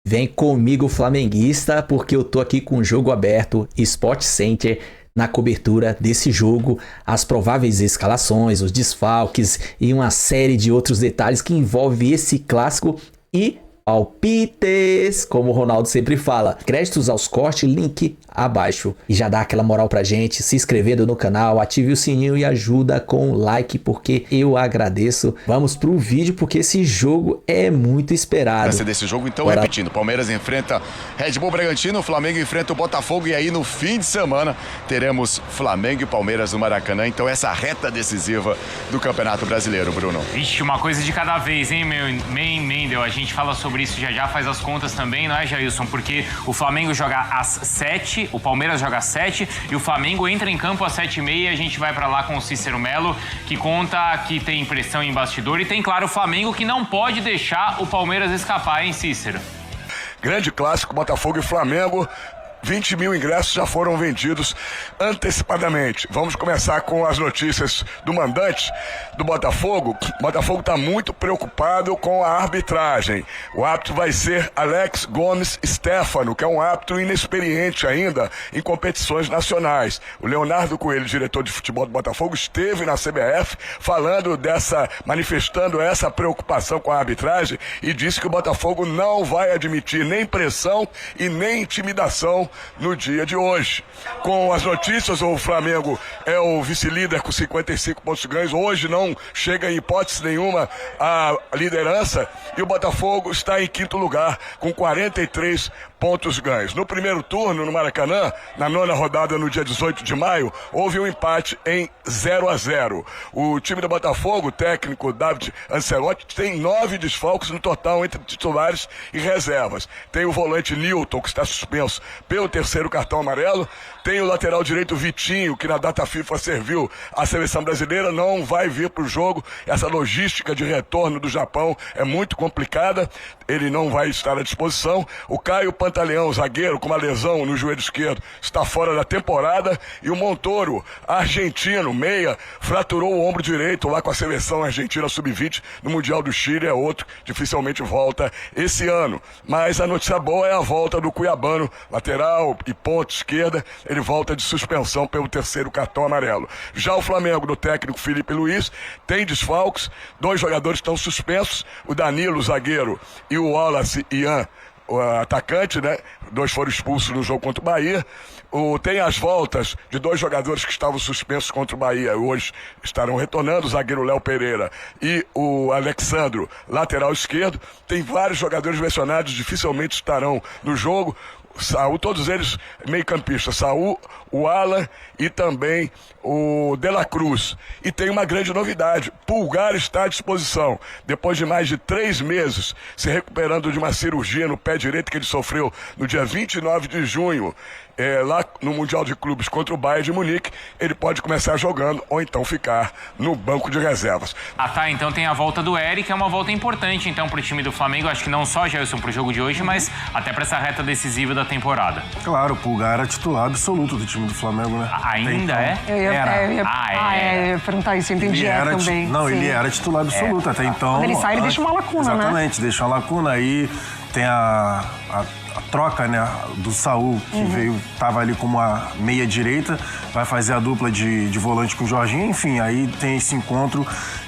Vem comigo, flamenguista, porque eu tô aqui com o Jogo Aberto Sport Center na cobertura desse jogo, as prováveis escalações, os desfalques e uma série de outros detalhes que envolve esse clássico e palpites, como o Ronaldo sempre fala. Créditos aos cortes, link abaixo. E já dá aquela moral pra gente, se inscrevendo no canal, ative o sininho e ajuda com o like, porque eu agradeço. Vamos pro vídeo, porque esse jogo é muito esperado. Vai ser desse jogo, então, Bora. repetindo, Palmeiras enfrenta Red Bull Bragantino, o Flamengo enfrenta o Botafogo, e aí no fim de semana teremos Flamengo e Palmeiras no Maracanã. Então essa reta decisiva do Campeonato Brasileiro, Bruno. Vixe, uma coisa de cada vez, hein, Mendel? A gente fala sobre isso já, faz as contas também, não é, Jailson? Porque o Flamengo joga às 7, o Palmeiras joga às 7 e o Flamengo entra em campo às 7h30 e a gente vai pra lá com o Cícero Melo, que conta que tem pressão em bastidor e tem, claro, o Flamengo que não pode deixar o Palmeiras escapar, hein, Cícero? Grande clássico, Botafogo e Flamengo. 20 mil ingressos já foram vendidos antecipadamente. Vamos começar com as notícias do mandante do Botafogo. O Botafogo está muito preocupado com a arbitragem. O árbitro vai ser Alex Gomes Stefano, que é um árbitro inexperiente ainda em competições nacionais. O Leonardo Coelho, diretor de futebol do Botafogo, esteve na CBF manifestando essa preocupação com a arbitragem e disse que o Botafogo não vai admitir nem pressão e nem intimidação no dia de hoje. Com as notícias, o Flamengo é o vice-líder com 55 pontos ganhos. Hoje não chega em hipótese nenhuma a liderança e o Botafogo está em quinto lugar com 43 pontos ganhos. No primeiro turno, no Maracanã, na 9ª rodada, no dia 18 de maio, houve um empate em 0-0. O time do Botafogo, o técnico David Ancelotti, tem 9 desfalques no total entre titulares e reservas. Tem o volante Nilton, que está suspenso pelo 3º cartão amarelo. Tem o lateral direito Vitinho, que na data FIFA serviu à seleção brasileira, não vai vir para o jogo. Essa logística de retorno do Japão é muito complicada, ele não vai estar à disposição. O Caio Pantaleão, zagueiro, com uma lesão no joelho esquerdo, está fora da temporada. E o Montoro, argentino, meia, fraturou o ombro direito lá com a seleção argentina sub-20 no Mundial do Chile, é outro, dificilmente volta esse ano. Mas a notícia boa é a volta do cuiabano, lateral e ponta esquerda, ele volta de suspensão pelo 3º cartão amarelo. Já o Flamengo, do técnico Felipe Luiz, tem desfalques, 2 jogadores estão suspensos, o Danilo, zagueiro, e o Wallace Ian, o atacante, né? 2 foram expulsos no jogo contra o Bahia. Tem as voltas de 2 jogadores que estavam suspensos contra o Bahia, hoje estarão retornando, o zagueiro Léo Pereira e o Alexandro, lateral esquerdo. Tem vários jogadores mencionados, dificilmente estarão no jogo. Saul, todos eles meio-campistas, Saul, o Alan e também o De La Cruz. E tem uma grande novidade, Pulgar está à disposição. Depois de mais de 3 meses se recuperando de uma cirurgia no pé direito que ele sofreu no dia 29 de junho, lá no Mundial de Clubes contra o Bayern de Munique, ele pode começar jogando ou então ficar no banco de reservas. Ah, tá, então tem a volta do Eric, é uma volta importante então pro time do Flamengo, acho que não só, Jailson, pro jogo de hoje, mas até pra essa reta decisiva da temporada. Claro, o Pulgar era titular absoluto do time do Flamengo, né? Ainda é? Eu ia perguntar isso, eu entendi também. Não, sim. ele era titular absoluto até então. Quando ele sai, ele deixa uma lacuna, né? Exatamente, deixa uma lacuna. Aí tem a troca, né, do Saul, que tava ali como a meia direita, vai fazer a dupla de volante com o Jorginho. Enfim, aí tem esse encontro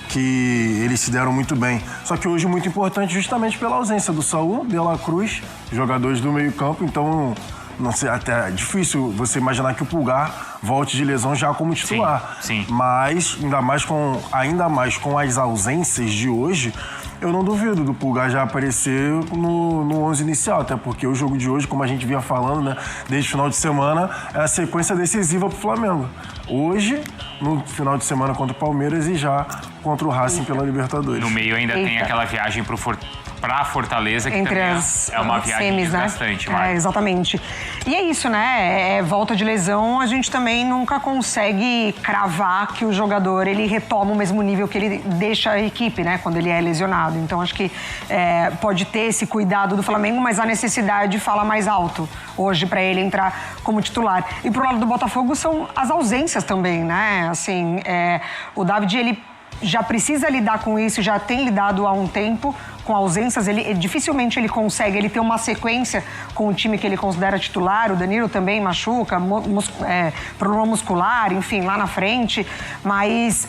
que eles se deram muito bem. Só que hoje muito importante justamente pela ausência do Saul, De La Cruz, jogadores do meio-campo, então não sei, até é difícil você imaginar que o Pulgar volte de lesão já como titular. Sim. Mas ainda mais com as ausências de hoje, eu não duvido do Pulgar já aparecer no 11 inicial, até porque o jogo de hoje, como a gente vinha falando, né, desde o final de semana, é a sequência decisiva pro Flamengo. Hoje, no final de semana contra o Palmeiras e já contra o Racing pela Libertadores. No meio ainda tem aquela viagem pra Fortaleza, que entre também as é uma viagem semis, desgastante, né? Exatamente. E é isso, né? Volta de lesão, a gente também nunca consegue cravar que o jogador, ele retoma o mesmo nível que ele deixa a equipe, né? Quando ele é lesionado. Então, acho que pode ter esse cuidado do Flamengo, mas a necessidade fala mais alto hoje para ele entrar como titular. E pro lado do Botafogo são as ausências também, né? Assim, o David, ele já precisa lidar com isso, já tem lidado há um tempo com ausências, dificilmente ele consegue ter uma sequência com o time que ele considera titular. O Danilo também machuca, problema muscular, enfim, lá na frente. Mas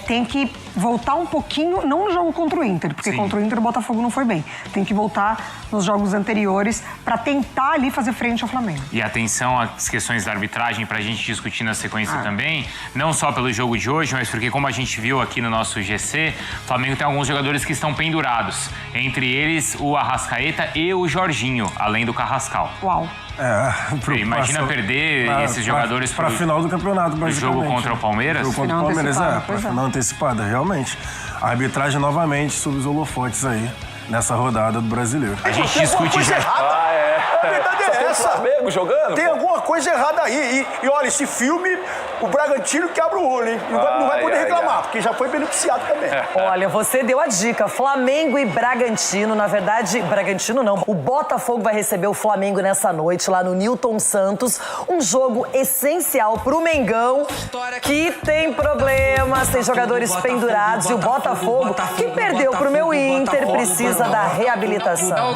tem que voltar um pouquinho, não no jogo contra o Inter, porque contra o Inter o Botafogo não foi bem. Tem que voltar nos jogos anteriores para tentar ali fazer frente ao Flamengo. E atenção às questões da arbitragem pra gente discutir na sequência também, não só pelo jogo de hoje, mas porque, como a gente viu aqui no nosso GC, o Flamengo tem alguns jogadores que estão pendurados. Entre eles, o Arrascaeta e o Jorginho, além do Carrascal. Uau! Imagina perder esses jogadores para a final do campeonato, basicamente. O jogo contra o Palmeiras? O jogo contra o Palmeiras, para final antecipada, realmente. A arbitragem novamente sob os holofotes aí, nessa rodada do Brasileiro. A gente discute já. A verdade é essa. Flamengo jogando? Tem alguma coisa errada aí. E olha, esse filme, o Bragantino que abre o olho, hein? Não vai poder reclamar, porque já foi beneficiado também. Olha, você deu a dica. Flamengo e Bragantino, na verdade, Bragantino não. O Botafogo vai receber o Flamengo nessa noite, lá no Newton Santos. Um jogo essencial pro Mengão, que tem problemas, tem jogadores pendurados. E o Botafogo, que perdeu pro meu Inter, precisa da reabilitação.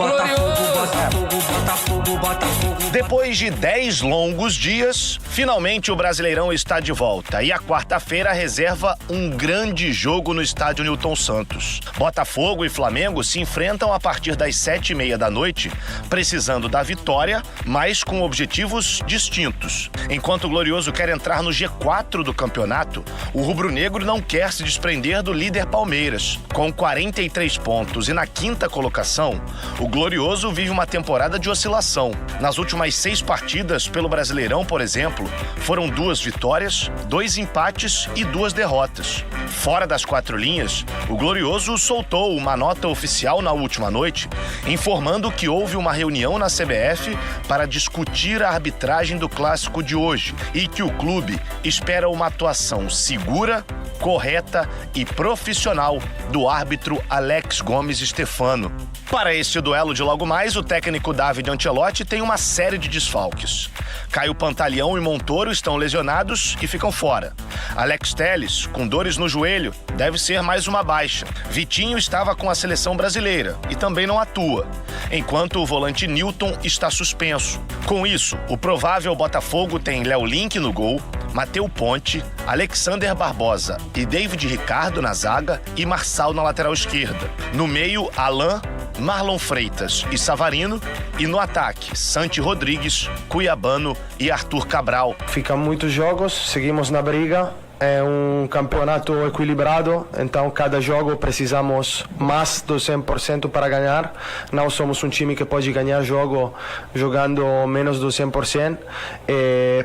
Depois de 10 longos dias, finalmente o Brasileirão está de volta. E a quarta-feira reserva um grande jogo no estádio Newton Santos. Botafogo e Flamengo se enfrentam a partir das 7h30 da noite, precisando da vitória, mas com objetivos distintos. Enquanto o Glorioso quer entrar no G4 do campeonato, o rubro-negro não quer se desprender do líder Palmeiras. Com 43 pontos e na 5ª colocação, o Glorioso vive uma temporada de oscilação. Nas últimas 6 partidas pelo Brasileirão, por exemplo, foram 2 vitórias, 2 empates e 2 derrotas. Fora das 4 linhas, o Glorioso soltou uma nota oficial na última noite, informando que houve uma reunião na CBF para discutir a arbitragem do clássico de hoje e que o clube espera uma atuação segura, correta e profissional do árbitro Alex Gomes Stefano. Para este duelo de logo mais, o técnico David Ancelotti tem uma série de desfalques. Caio Pantaleão e Montoro estão lesionados e ficam fora. Alex Telles, com dores no joelho, deve ser mais uma baixa. Vitinho estava com a seleção brasileira e também não atua, enquanto o volante Newton está suspenso. Com isso, o provável Botafogo tem Léo Link no gol, Matheus Ponte, Alexander Barbosa e David Ricardo na zaga e Marçal na lateral esquerda. No meio, Alain, Marlon Freitas e Savarino, e no ataque, Santi Rodrigues, Cuiabano e Arthur Cabral. Ficam muitos jogos, seguimos na briga. É um campeonato equilibrado, então cada jogo precisamos mais do 100% para ganhar. Não somos um time que pode ganhar jogo jogando menos do 100%.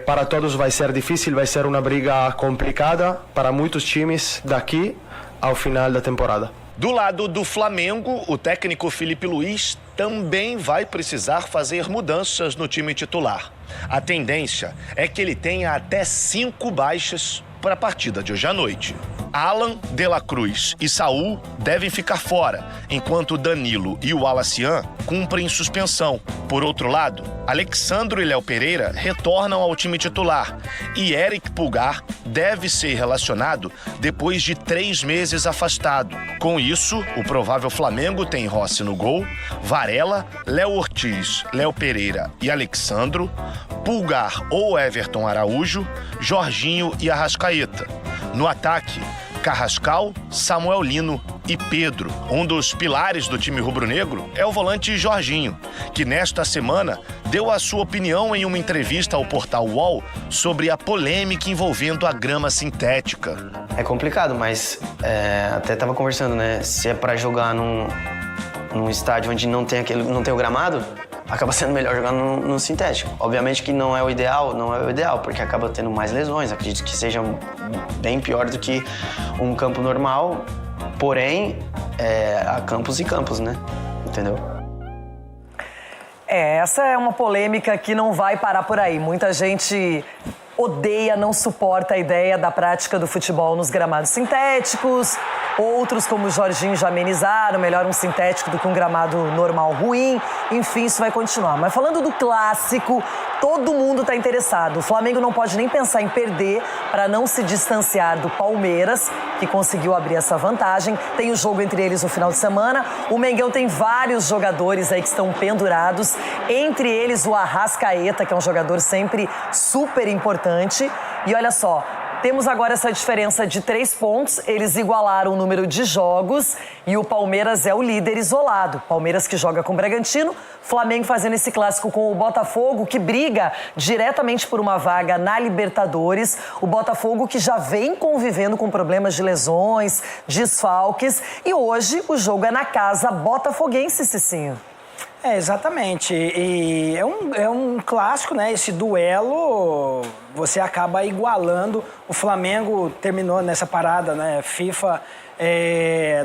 Para todos vai ser difícil, vai ser uma briga complicada para muitos times daqui ao final da temporada. Do lado do Flamengo, o técnico Felipe Luiz também vai precisar fazer mudanças no time titular. A tendência é que ele tenha até 5 baixas para a partida de hoje à noite. Alan, De La Cruz e Saul devem ficar fora, enquanto Danilo e o Alacian cumprem suspensão. Por outro lado, Alexandro e Léo Pereira retornam ao time titular e Eric Pulgar deve ser relacionado depois de 3 meses afastado. Com isso, o provável Flamengo tem Rossi no gol, Varela, Léo Ortiz, Léo Pereira e Alexandro, Pulgar ou Everton Araújo, Jorginho e Arrascaeta. No ataque, Carrascal, Samuel Lino e Pedro. Um dos pilares do time rubro-negro é o volante Jorginho, que nesta semana deu a sua opinião em uma entrevista ao portal UOL sobre a polêmica envolvendo a grama sintética. É complicado, mas até estava conversando, né? Se é para jogar num estádio onde não tem o gramado, acaba sendo melhor jogar no sintético. Obviamente que não é o ideal, porque acaba tendo mais lesões. Acredito que seja bem pior do que um campo normal, porém, há campos e campos, né? Entendeu? Essa é uma polêmica que não vai parar por aí. Muita gente odeia, não suporta a ideia da prática do futebol nos gramados sintéticos. Outros, como o Jorginho, já amenizaram, melhor um sintético do que um gramado normal ruim. Enfim, isso vai continuar. Mas falando do clássico, todo mundo está interessado. O Flamengo não pode nem pensar em perder para não se distanciar do Palmeiras, que conseguiu abrir essa vantagem. Tem o jogo entre eles no final de semana. O Mengão tem vários jogadores aí que estão pendurados. Entre eles o Arrascaeta, que é um jogador sempre super importante. E olha só, temos agora essa diferença de 3 pontos. Eles igualaram o número de jogos e o Palmeiras é o líder isolado. Palmeiras que joga com o Bragantino, Flamengo fazendo esse clássico com o Botafogo, que briga diretamente por uma vaga na Libertadores. O Botafogo que já vem convivendo com problemas de lesões, desfalques. E hoje o jogo é na casa botafoguense, Cicinho. Exatamente. E é um clássico, né? Esse duelo, você acaba igualando. O Flamengo terminou nessa parada, né?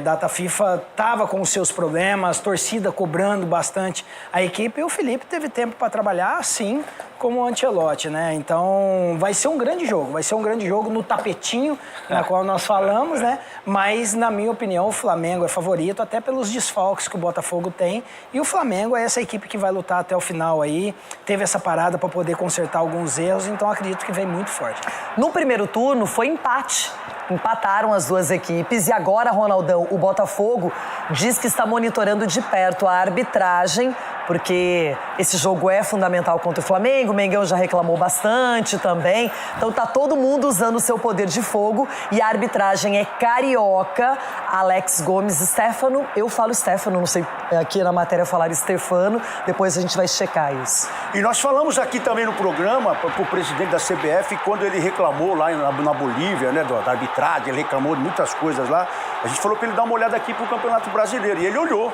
Data FIFA estava com os seus problemas, torcida cobrando bastante a equipe, e o Felipe teve tempo para trabalhar, assim como o Ancelotti, né? Então vai ser um grande jogo no tapetinho, na qual nós falamos, né? Mas, na minha opinião, o Flamengo é favorito, até pelos desfalques que o Botafogo tem, e o Flamengo é essa equipe que vai lutar até o final aí, teve essa parada para poder consertar alguns erros, então acredito que vem muito forte. No primeiro turno foi empate. Empataram as duas equipes e agora, Ronaldão, o Botafogo diz que está monitorando de perto a arbitragem, porque esse jogo é fundamental contra o Flamengo, o Mengão já reclamou bastante também, então tá todo mundo usando o seu poder de fogo e a arbitragem é carioca, Alex Gomes, Stefano, eu falo Stefano, não sei, aqui na matéria falaram Stefano, depois a gente vai checar isso. E nós falamos aqui também no programa, para o presidente da CBF, quando ele reclamou lá na Bolívia, né, da arbitragem, ele reclamou de muitas coisas lá, a gente falou para ele dar uma olhada aqui pro Campeonato Brasileiro, e ele olhou.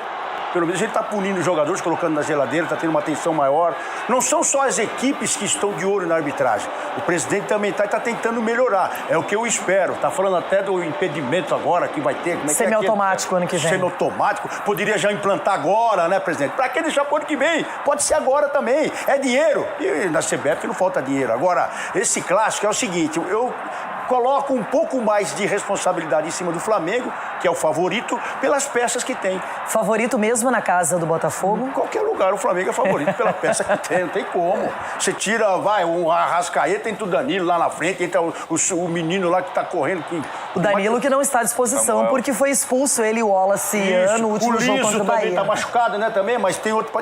Pelo menos ele está punindo os jogadores, colocando na geladeira, está tendo uma atenção maior. Não são só as equipes que estão de olho na arbitragem. O presidente também está tentando melhorar. É o que eu espero. Está falando até do impedimento agora que vai ter. Semiautomático ano que vem. Semiautomático. Poderia já implantar agora, né, presidente? Para que deixar para o ano que vem? Pode ser agora também. É dinheiro. E na CBF não falta dinheiro. Agora, esse clássico é o seguinte, eu coloco um pouco mais de responsabilidade em cima do Flamengo, que é o favorito, pelas peças que tem. Favorito mesmo na casa do Botafogo? Em qualquer lugar o Flamengo é favorito pela peça que tem, não tem como. Você tira, o Arrascaeta, entra o Danilo lá na frente, entra o menino lá que tá correndo. O Danilo que não está à disposição porque foi expulso ele e o Wallace no último jogo contra o Bahia. Também tá machucado, né, também, mas tem outro.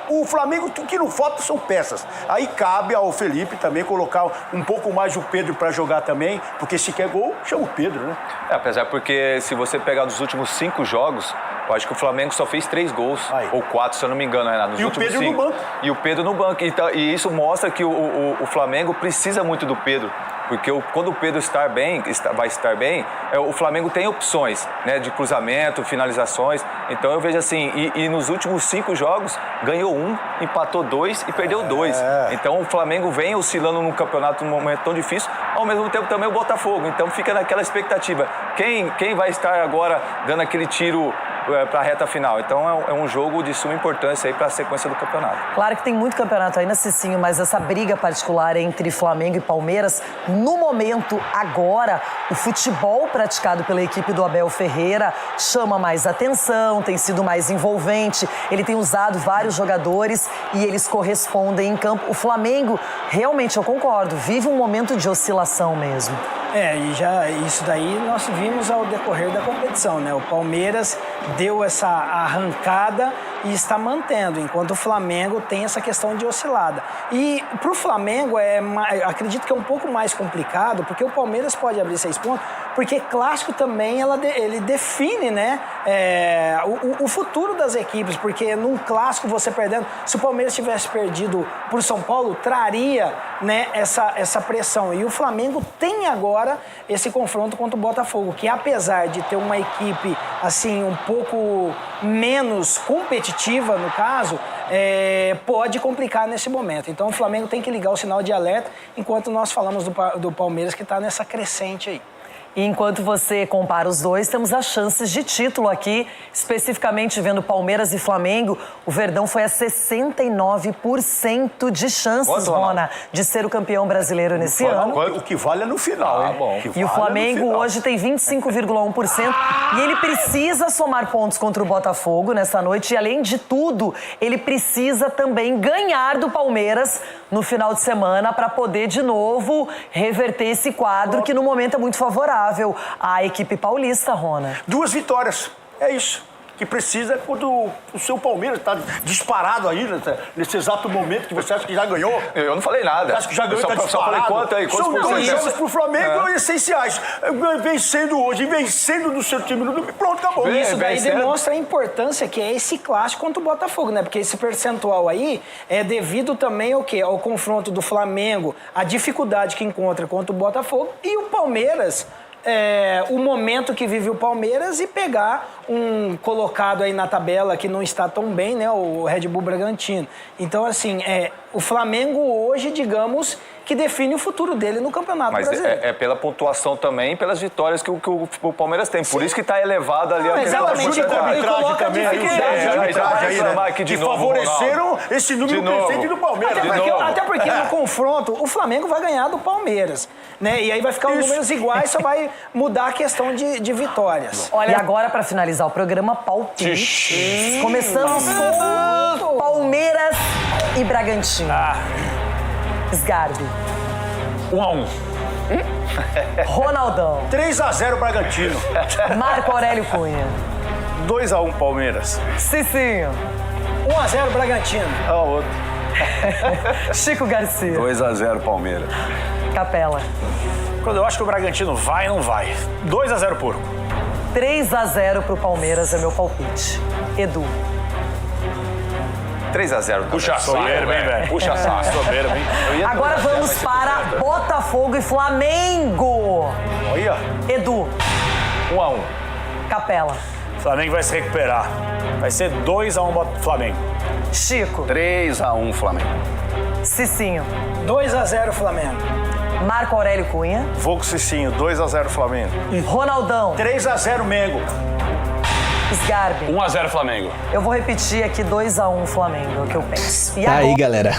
O Flamengo, o que não falta são peças. Aí cabe ao Felipe também colocar um pouco mais o Pedro para jogar também, porque se quer gol, chama o Pedro, né? Apesar porque se você pegar dos últimos 5 jogos, eu acho que o Flamengo só fez 3 gols, ou 4, se eu não me engano, Renato, nos últimos 5. E o Pedro no banco. E o Pedro no banco. Então, e isso mostra que o Flamengo precisa muito do Pedro. Porque quando o Pedro vai estar bem, o Flamengo tem opções, né, de cruzamento, finalizações. Então eu vejo assim, e nos últimos 5 jogos, ganhou 1, empatou 2 e perdeu 2. Então o Flamengo vem oscilando num campeonato num momento tão difícil, ao mesmo tempo também o Botafogo. Então fica naquela expectativa. Quem vai estar agora dando aquele tiro para a reta final? Então é um jogo de suma importância aí para a sequência do campeonato. Claro que tem muito campeonato ainda, Cicinho, mas essa briga particular entre Flamengo e Palmeiras, no momento, agora, o futebol praticado pela equipe do Abel Ferreira chama mais atenção, tem sido mais envolvente, ele tem usado vários jogadores e eles correspondem em campo. O Flamengo, realmente, eu concordo, vive um momento de oscilação mesmo. E já isso daí nós vimos ao decorrer da competição, né? O Palmeiras deu essa arrancada e está mantendo, enquanto o Flamengo tem essa questão de oscilada. E para o Flamengo, acredito que é um pouco mais complicado, porque o Palmeiras pode abrir 6 pontos, porque clássico também ele define, né, o futuro das equipes, porque num clássico você perdendo, se o Palmeiras tivesse perdido por São Paulo, traria, né, essa pressão. E o Flamengo tem agora esse confronto contra o Botafogo, que apesar de ter uma equipe assim um pouco menos competitiva no caso, pode complicar nesse momento. Então o Flamengo tem que ligar o sinal de alerta, enquanto nós falamos do Palmeiras, que está nessa crescente aí. E enquanto você compara os dois, temos as chances de título aqui, especificamente vendo Palmeiras e Flamengo. O Verdão foi a 69% de chances, Rona, de ser o campeão brasileiro nesse ano. O que vale é no final, hein? Bom. E o Flamengo hoje tem 25,1% e ele precisa somar pontos contra o Botafogo nessa noite. E, além de tudo, ele precisa também ganhar do Palmeiras no final de semana para poder, de novo, reverter esse quadro que, no momento, é muito favorável à equipe paulista, Rona. 2 vitórias, é isso. Que precisa quando o seu Palmeiras está disparado aí nesse exato momento que você acha que já ganhou. Eu não falei nada. Você acha que já ganhou, está disparado. Só falei quanto aí? São 2 jogos para o Flamengo essenciais. Vencendo hoje, vencendo do seu time no domingo. Pronto, acabou. Isso daí demonstra a importância que é esse clássico contra o Botafogo, né? Porque esse percentual aí é devido também ao quê? Ao confronto do Flamengo, a dificuldade que encontra contra o Botafogo e o Palmeiras. O momento que vive o Palmeiras e pegar um colocado aí na tabela que não está tão bem, né? O Red Bull Bragantino. Então, assim, o Flamengo hoje, digamos, que define o futuro dele no Campeonato Brasileiro. Mas é pela pontuação também, pelas vitórias que o Palmeiras tem. Por isso que está elevado ali a exatamente. A arbitragem também, que favoreceram esse número perfeito do Palmeiras. Até porque no confronto, o Flamengo vai ganhar do Palmeiras, né? E aí vai ficar os números iguais, só vai mudar a questão de vitórias. Olha, e agora, para finalizar o programa, palpite. Começamos com Palmeiras e Bragantino. Sgarbi. 1-1. Ronaldão. 3-0 Bragantino. Marco Aurélio Cunha. 2-1 Palmeiras. Cicinho. 1-0 Bragantino. Outro. Chico Garcia. 2-0 Palmeiras. Capela. Quando eu acho que o Bragantino vai, não vai. 2-0 Porco. 3-0 pro Palmeiras é meu palpite. Edu. 3-0. Puxa soberba, hein, velho? Puxa soberba, hein? Agora vamos para Botafogo e Flamengo. Olha. Edu. 1-1. Capela. Flamengo vai se recuperar. Vai ser 2-1 Flamengo. Chico. 3-1 Flamengo. Cicinho. 2-0 Flamengo. Marco Aurélio Cunha. Vou com o Cicinho. 2-0 Flamengo. Ronaldão. 3-0 Mengo. Sgarbi. 1-0 Flamengo. Eu vou repetir aqui 2-1 Flamengo, é o que eu penso. E tá aí, galera.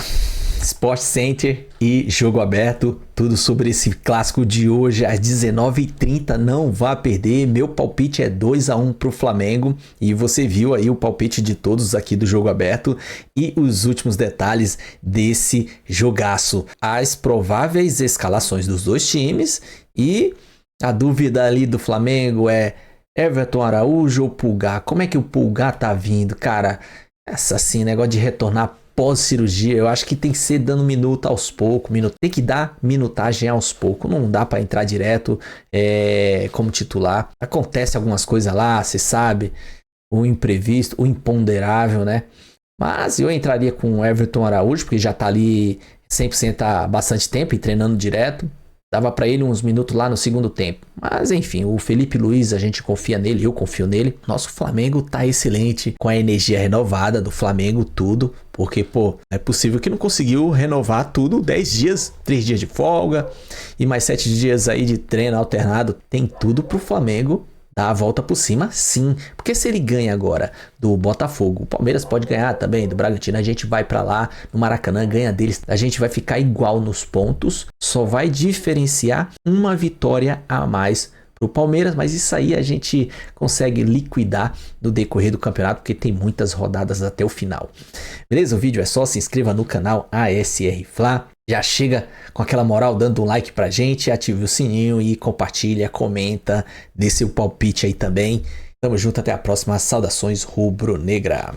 Sport Center e Jogo Aberto, tudo sobre esse clássico de hoje às 19h30, não vá perder. Meu palpite é 2-1 pro Flamengo e você viu aí o palpite de todos aqui do Jogo Aberto e os últimos detalhes desse jogaço. As prováveis escalações dos dois times e a dúvida ali do Flamengo é Everton Araújo ou Pulgar? Como é que o Pulgar tá vindo? Cara, assim, negócio de retornar pós-cirurgia, eu acho que tem que ser dando minuto aos poucos, tem que dar minutagem aos poucos, não dá para entrar direto como titular. Acontece algumas coisas lá, você sabe, o imprevisto, o imponderável, né? Mas eu entraria com o Everton Araújo, porque já tá ali 100% há bastante tempo e treinando direto. Dava para ele uns minutos lá no segundo tempo. Mas enfim, o Felipe Luiz, a gente confia nele, eu confio nele. Nosso Flamengo tá excelente, com a energia renovada do Flamengo, tudo. Porque, pô, é possível que não conseguiu renovar tudo 10 dias, 3 dias de folga e mais 7 dias aí de treino alternado. Tem tudo pro Flamengo dar a volta por cima, sim. Porque se ele ganha agora do Botafogo, o Palmeiras pode ganhar também do Bragantino, a gente vai pra lá no Maracanã, ganha deles, a gente vai ficar igual nos pontos, só vai diferenciar uma vitória a mais pro Palmeiras, mas isso aí a gente consegue liquidar no decorrer do campeonato, porque tem muitas rodadas até o final. Beleza? O vídeo é só, se inscreva no canal ASR Fla. Já chega com aquela moral dando um like pra gente, ative o sininho e compartilha, comenta, dê seu palpite aí também. Tamo junto, até a próxima. Saudações rubro-negra.